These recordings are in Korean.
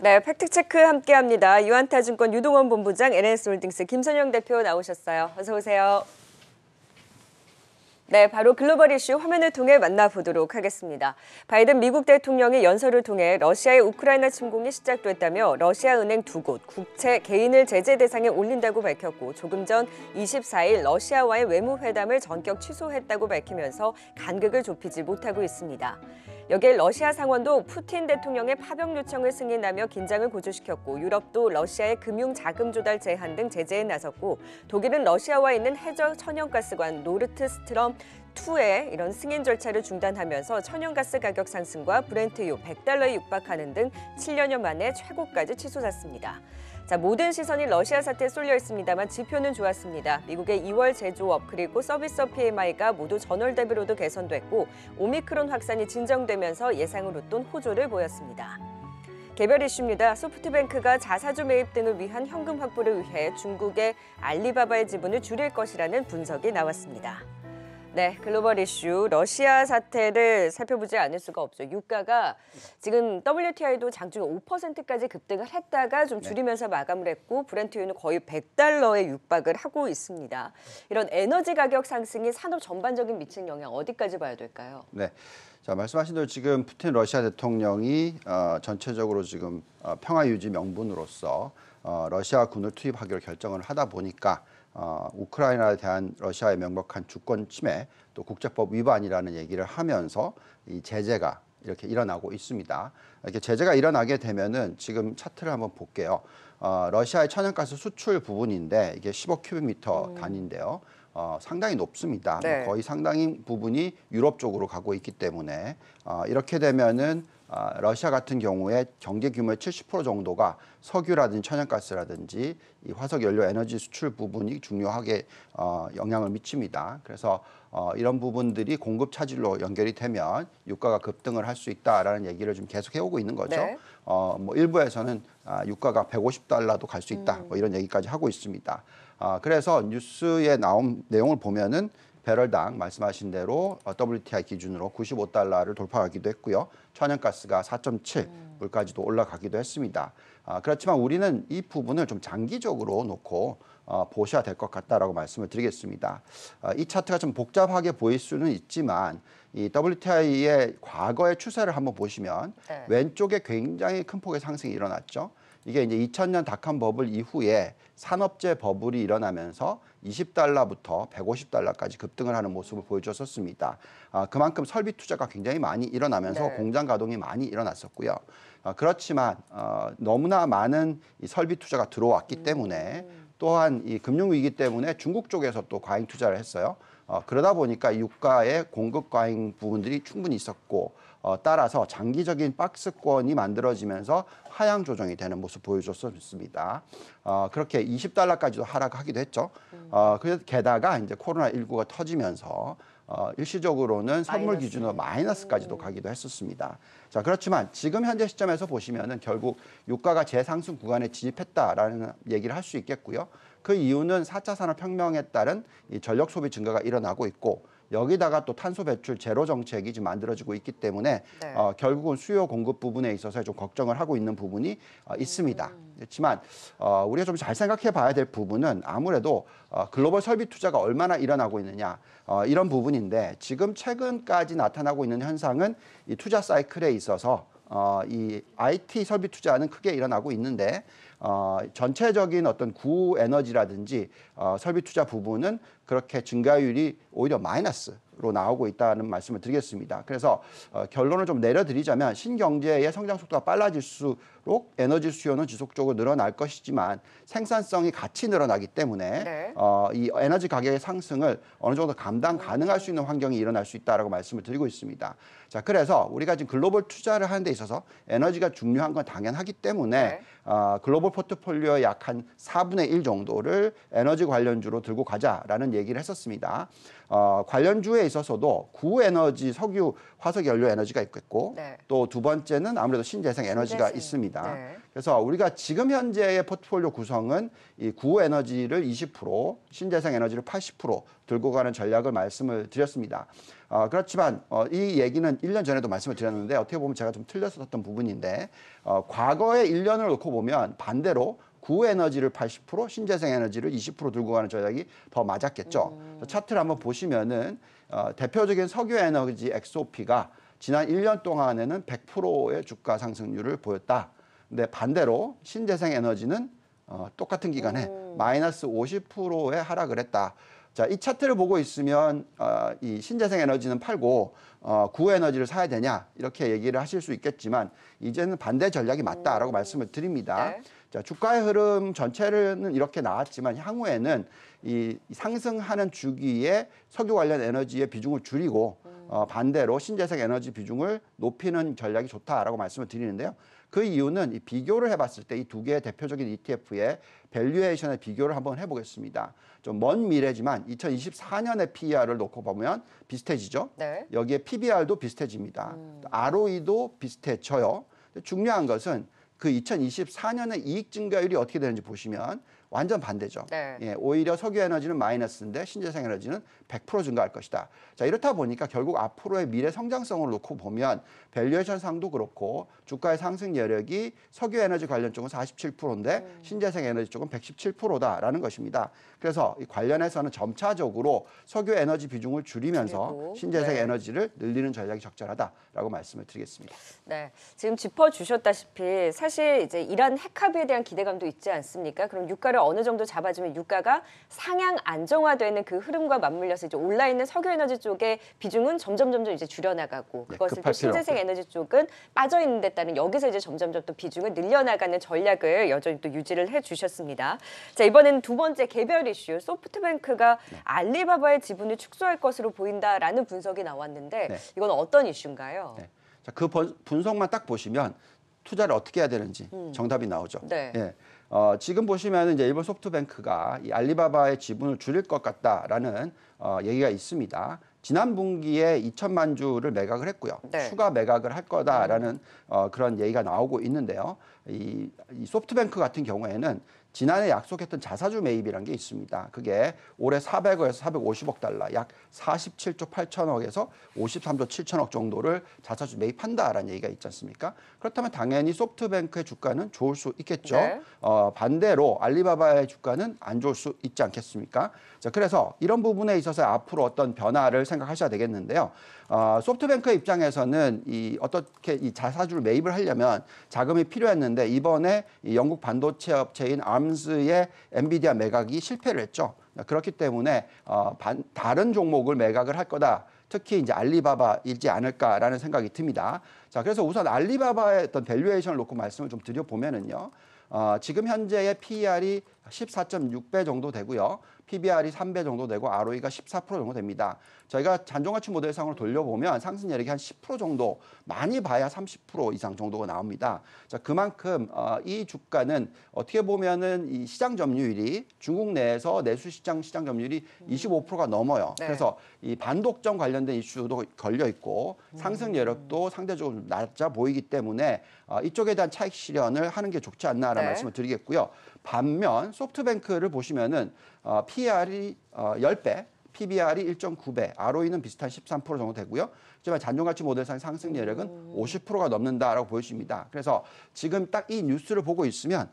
네, 팩트체크 함께합니다. 유한타증권 유동원 본부장, NS홀딩스 김선영 대표 나오셨어요. 어서 오세요. 네, 바로 글로벌 이슈 화면을 통해 만나보도록 하겠습니다. 바이든 미국 대통령이 연설을 통해 러시아의 우크라이나 침공이 시작됐다며 러시아 은행 2곳, 국채, 개인을 제재 대상에 올린다고 밝혔고 조금 전 24일 러시아와의 외무회담을 전격 취소했다고 밝히면서 간극을 좁히지 못하고 있습니다. 여기에 러시아 상원도 푸틴 대통령의 파병 요청을 승인하며 긴장을 고조시켰고 유럽도 러시아의 금융 자금 조달 제한 등 제재에 나섰고 독일은 러시아와 있는 해저 천연가스관 노르트스트럼 2의 이런 승인 절차를 중단하면서 천연가스 가격 상승과 브렌트유 100달러에 육박하는 등 7여년 만에 최고까지 치솟았습니다. 자, 모든 시선이 러시아 사태에 쏠려 있습니다만 지표는 좋았습니다. 미국의 2월 제조업 그리고 서비스업 PMI가 모두 전월 대비로도 개선됐고 오미크론 확산이 진정되면서 예상을 웃돈 호조를 보였습니다. 개별 이슈입니다. 소프트뱅크가 자사주 매입 등을 위한 현금 확보를 위해 중국의 알리바바의 지분을 줄일 것이라는 분석이 나왔습니다. 네, 글로벌 이슈 러시아 사태를 살펴보지 않을 수가 없죠. 유가가 지금 WTI도 장중에 5%까지 급등을 했다가 좀 줄이면서 마감을 했고 브렌트유는 거의 100달러에 육박을 하고 있습니다. 이런 에너지 가격 상승이 산업 전반적인 미친 영향 어디까지 봐야 될까요? 네. 자, 말씀하신 대로 지금 푸틴 러시아 대통령이 전체적으로 지금 평화 유지 명분으로서 러시아 군을 투입하기로 결정을 하다 보니까 우크라이나에 대한 러시아의 명백한 주권 침해 또 국제법 위반이라는 얘기를 하면서 이 제재가 이렇게 일어나고 있습니다. 이렇게 제재가 일어나게 되면은 지금 차트를 한번 볼게요. 러시아의 천연가스 수출 부분인데 이게 15 큐빅미터 단위인데요. 상당히 높습니다. 네. 거의 상당히 부분이 유럽 쪽으로 가고 있기 때문에 이렇게 되면은 러시아 같은 경우에 경제 규모의 70% 정도가 석유라든지 천연가스라든지 이 화석 연료 에너지 수출 부분이 중요하게 영향을 미칩니다. 그래서 이런 부분들이 공급 차질로 연결이 되면 유가가 급등을 할 수 있다라는 얘기를 좀 계속 해오고 있는 거죠. 네. 뭐 일부에서는 유가가 150달러도 갈 수 있다. 뭐 이런 얘기까지 하고 있습니다. 그래서 뉴스에 나온 내용을 보면은 배럴당 말씀하신 대로 WTI 기준으로 95달러를 돌파하기도 했고요. 천연가스가 4.7불까지도 올라가기도 했습니다. 그렇지만 우리는 이 부분을 좀 장기적으로 놓고 보셔야 될 것 같다라고 말씀을 드리겠습니다. 이 차트가 좀 복잡하게 보일 수는 있지만 이 WTI의 과거의 추세를 한번 보시면 네. 왼쪽에 굉장히 큰 폭의 상승이 일어났죠. 이게 이제 2000년 닷컴 버블 이후에 산업재 버블이 일어나면서 20달러부터 150달러까지 급등을 하는 모습을 보여줬었습니다. 그만큼 설비 투자가 굉장히 많이 일어나면서 네. 공장 가동이 많이 일어났었고요. 그렇지만 너무나 많은 이 설비 투자가 들어왔기 때문에 또한 이 금융위기 때문에 중국 쪽에서 또 과잉 투자를 했어요. 그러다 보니까 유가의 공급 과잉 부분들이 충분히 있었고 따라서 장기적인 박스권이 만들어지면서 하향 조정이 되는 모습 보여줬습니다. 그렇게 20달러까지도 하락하기도 했죠. 그래서 게다가 이제 코로나19가 터지면서 일시적으로는 선물 마이너스. 기준으로 마이너스까지도 가기도 했었습니다. 자, 그렇지만 지금 현재 시점에서 보시면은 결국 유가가 재상승 구간에 진입했다라는 얘기를 할 수 있겠고요. 그 이유는 4차 산업혁명에 따른 이 전력 소비 증가가 일어나고 있고 여기다가 또 탄소 배출 제로 정책이 지금 만들어지고 있기 때문에 네. 결국은 수요 공급 부분에 있어서 좀 걱정을 하고 있는 부분이 있습니다. 그렇지만 우리가 좀 잘 생각해 봐야 될 부분은 아무래도 글로벌 설비 투자가 얼마나 일어나고 있느냐 이런 부분인데 지금 최근까지 나타나고 있는 현상은 이 투자 사이클에 있어서 이 IT 설비 투자는 크게 일어나고 있는데 전체적인 어떤 구에너지라든지 설비 투자 부분은 그렇게 증가율이 오히려 마이너스로 나오고 있다는 말씀을 드리겠습니다. 그래서 결론을 좀 내려드리자면 신경제의 성장 속도가 빨라질수록 에너지 수요는 지속적으로 늘어날 것이지만 생산성이 같이 늘어나기 때문에 네. 이 에너지 가격의 상승을 어느 정도 감당 가능할 수 있는 환경이 일어날 수 있다라고 말씀을 드리고 있습니다. 자, 그래서 우리가 지금 글로벌 투자를 하는 데 있어서 에너지가 중요한 건 당연하기 때문에 네. 글로벌 포트폴리오의 약 한 4분의 1 정도를 에너지 관련주로 들고 가자라는 얘기를 했었습니다. 관련주에 있어서도 구에너지, 석유, 화석 연료 에너지가 있겠고 네. 또 두 번째는 아무래도 신재생 에너지가 있습니다. 네. 그래서 우리가 지금 현재의 포트폴리오 구성은 이 구에너지를 20%, 신재생 에너지를 80% 들고 가는 전략을 말씀을 드렸습니다. 그렇지만 이 얘기는 1년 전에도 말씀을 드렸는데 어떻게 보면 제가 좀 틀렸었던 부분인데 과거의 1년을 놓고 보면 반대로 구에너지를 80%, 신재생 에너지를 20% 들고 가는 전략이 더 맞았겠죠. 차트를 한번 보시면은 대표적인 석유 에너지 XOP가 지난 1년 동안에는 100%의 주가 상승률을 보였다. 근데 반대로 신재생 에너지는 똑같은 기간에 마이너스 50%의 하락을 했다. 자, 이 차트를 보고 있으면 이 신재생 에너지는 팔고 구에너지를 사야 되냐 이렇게 얘기를 하실 수 있겠지만 이제는 반대 전략이 맞다라고 말씀을 드립니다. 네. 자, 주가의 흐름 전체는 이렇게 나왔지만 향후에는 이 상승하는 주기에 석유 관련 에너지의 비중을 줄이고 반대로 신재생 에너지 비중을 높이는 전략이 좋다라고 말씀을 드리는데요. 그 이유는 이 비교를 해봤을 때 이 두 개의 대표적인 ETF의 밸류에이션의 비교를 한번 해보겠습니다. 좀 먼 미래지만 2024년의 PER을 놓고 보면 비슷해지죠. 네. 여기에 PBR도 비슷해집니다. ROE도 비슷해져요. 중요한 것은 그 2024년의 이익 증가율이 어떻게 되는지 보시면 완전 반대죠. 네. 예, 오히려 석유 에너지는 마이너스인데 신재생 에너지는 100% 증가할 것이다. 자, 이렇다 보니까 결국 앞으로의 미래 성장성을 놓고 보면 밸류에이션 상도 그렇고 주가의 상승 여력이 석유 에너지 관련 쪽은 47%인데 신재생 에너지 쪽은 117%다라는 것입니다. 그래서 이 관련해서는 점차적으로 석유 에너지 비중을 줄이면서 그리고, 신재생 네. 에너지를 늘리는 전략이 적절하다라고 말씀을 드리겠습니다. 네, 지금 짚어주셨다시피 사실 이제 이란 핵합의에 대한 기대감도 있지 않습니까? 그럼 유가를 어느 정도 잡아주면 유가가 상향 안정화되는 그 흐름과 맞물려서 이제 올라 있는 석유에너지 쪽의 비중은 점점 이제 줄여나가고 네, 그것을 또 급할 필요 신재생 에너지 쪽은 빠져 있는 데 따른 여기서 이제 점점 또 비중을 늘려나가는 전략을 여전히 또 유지를 해주셨습니다. 자, 이번에는 두 번째 개별 이슈 소프트뱅크가 알리바바의 지분을 축소할 것으로 보인다라는 분석이 나왔는데 네. 이건 어떤 이슈인가요? 네. 자, 그 분석만 딱 보시면 투자를 어떻게 해야 되는지 정답이 나오죠. 네. 예. 지금 보시면 이제 일본 소프트뱅크가 이 알리바바의 지분을 줄일 것 같다라는 얘기가 있습니다. 지난 분기에 2천만 주를 매각을 했고요. 네. 추가 매각을 할 거다라는 그런 얘기가 나오고 있는데요. 이 소프트뱅크 같은 경우에는 지난해 약속했던 자사주 매입이라는 게 있습니다. 그게 올해 400억에서 450억 달러, 약 47조 8천억에서 53조 7천억 정도를 자사주 매입한다라는 얘기가 있지 않습니까? 그렇다면 당연히 소프트뱅크의 주가는 좋을 수 있겠죠. 네. 반대로 알리바바의 주가는 안 좋을 수 있지 않겠습니까? 자, 그래서 이런 부분에 있어서 앞으로 어떤 변화를 생각하셔야 되겠는데요. 소프트뱅크의 입장에서는 어떻게 이 자사주를 매입을 하려면 자금이 필요했는데 이번에 이 영국 반도체 업체인 암스의 엔비디아 매각이 실패를 했죠. 그렇기 때문에 다른 종목을 매각을 할 거다. 특히 이제 알리바바이지 않을까라는 생각이 듭니다. 자, 그래서 우선 알리바바의 어떤 밸류에이션을 놓고 말씀을 좀 드려보면은요. 지금 현재의 PER이 14.6배 정도 되고요. PBR이 3배 정도 되고 ROE가 14% 정도 됩니다. 저희가 잔존가치 모델상으로 돌려보면 상승 여력이 한 10% 정도, 많이 봐야 30% 이상 정도가 나옵니다. 자, 그만큼 이 주가는 어떻게 보면은 이 시장 점유율이 중국 내에서 내수시장 시장 점유율이 25%가 넘어요. 네. 그래서 이 반독점 관련된 이슈도 걸려 있고 상승 여력도 상대적으로 좀 낮아 보이기 때문에 이쪽에 대한 차익 실현을 하는 게 좋지 않나라는 네. 말씀을 드리겠고요. 반면 소프트뱅크를 보시면은 PER이 10배, PBR이 1.9배, ROE는 비슷한 13% 정도 되고요. 하지만 잔존가치 모델상 상승 여력은 50%가 넘는다라고 보여집니다. 그래서 지금 딱 이 뉴스를 보고 있으면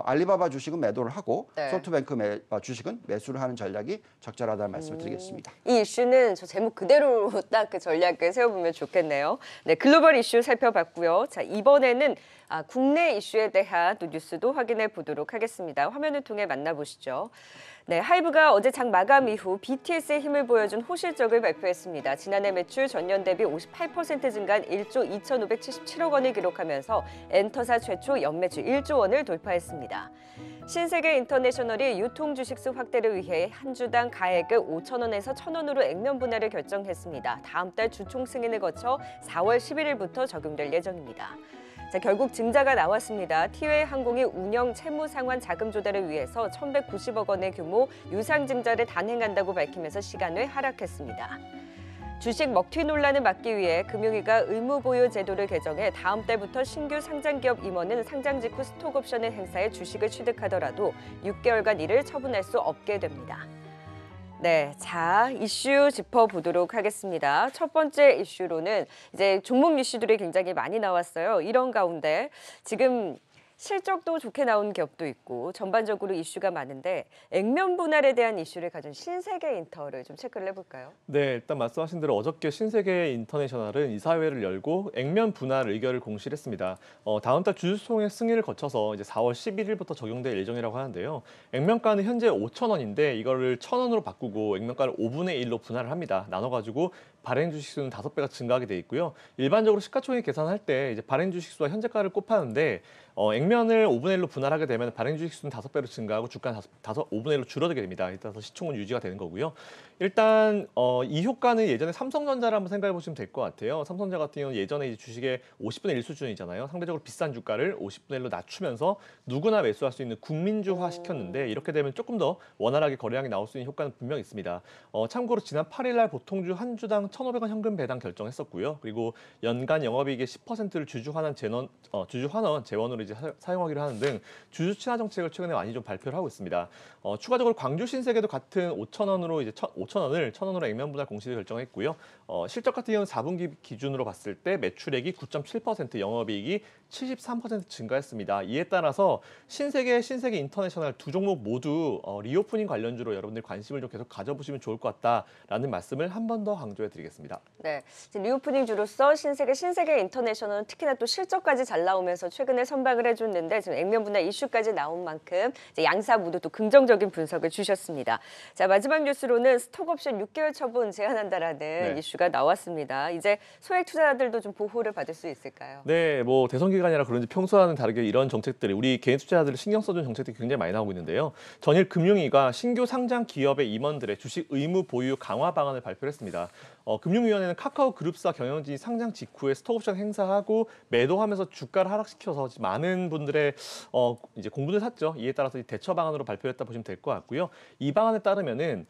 알리바바 주식은 매도를 하고 네. 소프트뱅크 주식은 매수를 하는 전략이 적절하다는 말씀을 드리겠습니다. 이 이슈는 저 제목 그대로 딱 그 전략을 세워보면 좋겠네요. 네, 글로벌 이슈 살펴봤고요. 자, 이번에는 국내 이슈에 대한 또 뉴스도 확인해 보도록 하겠습니다. 화면을 통해 만나보시죠. 네, 하이브가 어제 장 마감 이후 BTS의 힘을 보여준 호실적을 발표했습니다. 지난해 매출 전년 대비 58% 증가한 1조 2,577억 원을 기록하면서 엔터사 최초 연매출 1조 원을 돌파했습니다. 신세계 인터내셔널이 유통 주식수 확대를 위해 한 주당 가액을 5,000원에서 1,000원으로 액면 분할을 결정했습니다. 다음 달 주총 승인을 거쳐 4월 11일부터 적용될 예정입니다. 자, 결국 증자가 나왔습니다. 티웨이 항공이 운영 채무 상환 자금 조달을 위해서 1,190억 원의 규모 유상 증자를 단행한다고 밝히면서 시간외 하락했습니다. 주식 먹튀 논란을 막기 위해 금융위가 의무 보유 제도를 개정해 다음 달부터 신규 상장 기업 임원은 상장 직후 스톡옵션을 행사해 주식을 취득하더라도 6개월간 이를 처분할 수 없게 됩니다. 네, 자, 이슈 짚어보도록 하겠습니다. 첫 번째 이슈로는 이제 종목 이슈들이 굉장히 많이 나왔어요. 이런 가운데 지금 실적도 좋게 나온 기업도 있고 전반적으로 이슈가 많은데 액면 분할에 대한 이슈를 가진 신세계 인터를 좀 체크를 해볼까요? 네, 일단 말씀하신 대로 어저께 신세계 인터내셔널은 이사회를 열고 액면 분할 의결을 공시했습니다. 다음 달 주주총회 승인을 거쳐서 이제 4월 11일부터 적용될 예정이라고 하는데요. 액면가는 현재 5,000원인데 이거를 1,000원으로 바꾸고 액면가를 5분의 1로 분할을 합니다. 나눠가지고 발행 주식수는 5배가 증가하게 돼 있고요. 일반적으로 시가총액 계산할 때 이제 발행 주식수와 현재가를 곱하는데 액면을 5분의 1로 분할하게 되면 발행 주식수는 5배로 증가하고 주가는 5분의 1로 줄어들게 됩니다. 따라서 시총은 유지가 되는 거고요. 일단 이 효과는 예전에 삼성전자를 한번 생각해 보시면 될 것 같아요. 삼성전자 같은 경우는 예전에 이제 주식의 50분의 1 수준이잖아요. 상대적으로 비싼 주가를 50분의 1로 낮추면서 누구나 매수할 수 있는 국민주화 시켰는데 이렇게 되면 조금 더 원활하게 거래량이 나올 수 있는 효과는 분명히 있습니다. 참고로 지난 8일 날 보통주 한 주당 1,500원 현금 배당 결정했었고요. 그리고 연간 영업이익의 10%를 주주 환원 재원으로 이제 사용하기로 하는 등 주주 친화 정책을 최근에 많이 좀 발표를 하고 있습니다. 추가적으로 광주 신세계도 같은 5,000원으로 이제 5,000원을 1,000원으로 액면 분할 공시를 결정했고요. 실적 같은 경우는 4분기 기준으로 봤을 때 매출액이 9.7%, 영업이익이 73% 증가했습니다. 이에 따라서 신세계 인터내셔널 두 종목 모두 리오프닝 관련주로 여러분들 관심을 좀 계속 가져보시면 좋을 것 같다라는 말씀을 한 번 더 강조해드리겠습니다. 네, 리오프닝주로서 신세계 인터내셔널은 특히나 또 실적까지 잘 나오면서 최근에 선박을 해줬는데 지금 액면 분할 이슈까지 나온 만큼 이제 양사 모두 또 긍정적인 분석을 주셨습니다. 자, 마지막 뉴스로는 스톡옵션 6개월 처분 제한한다라는 이슈가 나왔습니다. 이제 소액 투자자들도 좀 보호를 받을 수 있을까요? 네, 뭐 대선 기간이라 그런지 평소와는 다르게 이런 정책들이 우리 개인 투자자들을 신경 써준 정책들이 굉장히 많이 나오고 있는데요. 전일 금융위가 신규 상장 기업의 임원들의 주식 의무 보유 강화 방안을 발표했습니다. 금융위원회는 카카오그룹사 경영진이 상장 직후에 스톡옵션 행사하고 매도하면서 주가를 하락시켜서 많은 분들의 이제 공분을 샀죠. 이에 따라서 대처 방안으로 발표했다 보시면 될 것 같고요. 이 방안에 따르면은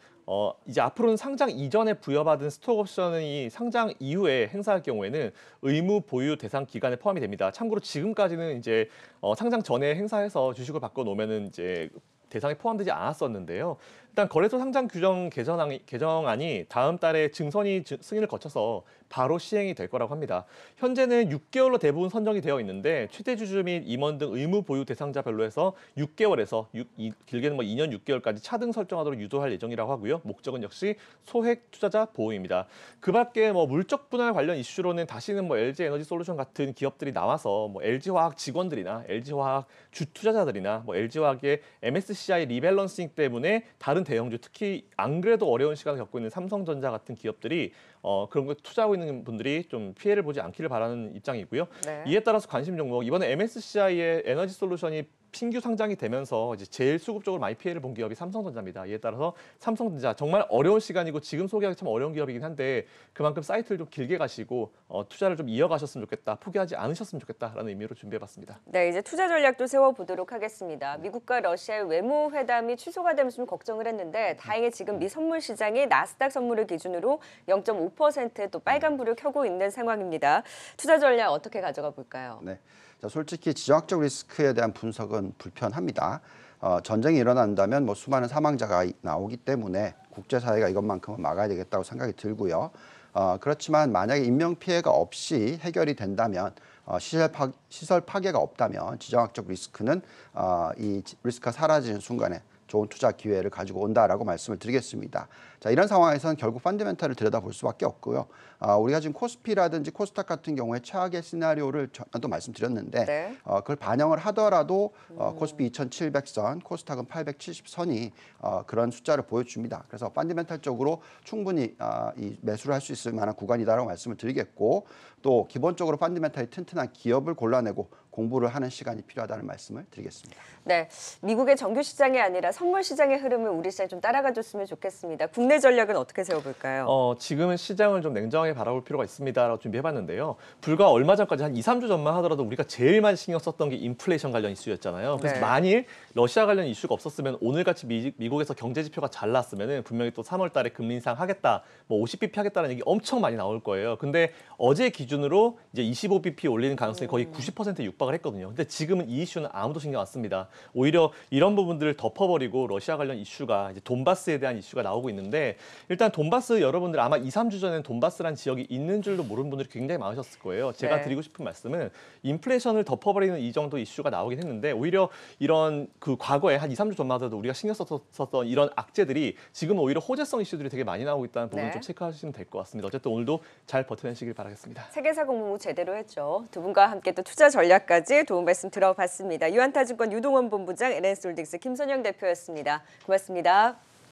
이제 앞으로는 상장 이전에 부여받은 스톡옵션이 상장 이후에 행사할 경우에는 의무 보유 대상 기간에 포함이 됩니다. 참고로 지금까지는 이제 상장 전에 행사해서 주식을 바꿔놓으면은 이제 대상에 포함되지 않았었는데요. 일단 거래소 상장 규정 개정안이 다음 달에 증선이 승인을 거쳐서 바로 시행이 될 거라고 합니다. 현재는 6개월로 대부분 선정이 되어 있는데 최대 주주 및 임원 등 의무 보유 대상자별로 해서 6개월에서 길게는 2년 6개월까지 차등 설정하도록 유도할 예정이라고 하고요. 목적은 역시 소액 투자자 보호입니다. 그밖에 물적 분할 관련 이슈로는 다시는 LG 에너지 솔루션 같은 기업들이 나와서 LG화학 직원들이나 LG화학 주 투자자들이나 LG화학의 MSCI 리밸런싱 때문에 다른 대형주, 특히 안 그래도 어려운 시간을 겪고 있는 삼성전자 같은 기업들이 그런 거 투자하고 있는 분들이 좀 피해를 보지 않기를 바라는 입장이고요. 네. 이에 따라서 관심 종목, 이번에 MSCI의 에너지 솔루션이 신규 상장이 되면서 이제 제일 수급적으로 많이 피해를 본 기업이 삼성전자입니다. 이에 따라서 삼성전자 정말 어려운 시간이고 지금 소개하기 참 어려운 기업이긴 한데 그만큼 사이트를 좀 길게 가시고 투자를 좀 이어가셨으면 좋겠다, 포기하지 않으셨으면 좋겠다라는 의미로 준비해봤습니다. 네, 이제 투자 전략도 세워보도록 하겠습니다. 미국과 러시아의 외무 회담이 취소가 되면서 좀 걱정을 했는데 다행히 지금 미 선물 시장이 나스닥 선물을 기준으로 0.5% 또 빨간불을 켜고 있는 상황입니다. 투자 전략 어떻게 가져가 볼까요? 네. 자, 솔직히 지정학적 리스크에 대한 분석은 불편합니다. 전쟁이 일어난다면 수많은 사망자가 나오기 때문에 국제사회가 이것만큼은 막아야 되겠다고 생각이 들고요. 그렇지만 만약에 인명피해가 없이 해결이 된다면 시설 파괴가 없다면 지정학적 리스크는 이 리스크가 사라지는 순간에 좋은 투자 기회를 가지고 온다라고 말씀을 드리겠습니다. 자, 이런 상황에서는 결국 펀더멘털을 들여다볼 수밖에 없고요. 우리가 지금 코스피라든지 코스닥 같은 경우에 최악의 시나리오를 전에도 말씀드렸는데 네. 그걸 반영을 하더라도 코스피 2,700선, 코스닥은 870선이 그런 숫자를 보여줍니다. 그래서 펀더멘털적으로 충분히 이 매수를 할 수 있을 만한 구간이다라고 말씀을 드리겠고 또 기본적으로 펀더멘털이 튼튼한 기업을 골라내고 공부를 하는 시간이 필요하다는 말씀을 드리겠습니다. 네, 미국의 정규 시장이 아니라 선물 시장의 흐름을 우리 시장 좀 따라가줬으면 좋겠습니다. 국내 전략은 어떻게 세워볼까요? 지금은 시장을 좀 냉정하게 바라볼 필요가 있습니다라고 준비해봤는데요. 불과 얼마 전까지 한 2, 3주 전만 하더라도 우리가 제일 많이 신경 썼던 게 인플레이션 관련 이슈였잖아요. 그래서 네. 만일 러시아 관련 이슈가 없었으면 오늘같이 미국에서 경제 지표가 잘 나왔으면 분명히 또 3월 달에 금리 인상 하겠다, 뭐 50bp 하겠다는 얘기 엄청 많이 나올 거예요. 근데 어제 기준으로 이제 25bp 올리는 가능성이 거의 90%에 육박을 했거든요. 근데 지금은 이 이슈는 아무도 신경 안 씁니다. 오히려 이런 부분들을 덮어버리고 러시아 관련 이슈가 이제 돈바스에 대한 이슈가 나오고 있는데 일단 돈바스 여러분들 아마 2, 3주 전에는 돈바스란 지역이 있는 줄도 모르는 분들이 굉장히 많으셨을 거예요. 제가 네. 드리고 싶은 말씀은 인플레이션을 덮어버리는 이 정도 이슈가 나오긴 했는데 오히려 이런 그 과거에 한 2, 3주 전만 하더라도 우리가 신경 썼던 이런 악재들이 지금은 오히려 호재성 이슈들이 되게 많이 나오고 있다는 부분을 네. 좀 체크하시면 될 것 같습니다. 어쨌든 오늘도 잘 버텨내시길 바라겠습니다. 세계사 공부 제대로 했죠. 두 분과 함께 또 투자 전략까지 도움 말씀 들어봤습니다. 유한타증권 유동원 본부장, NS홀딩스 김선영 대표였습니다. 고맙습니다.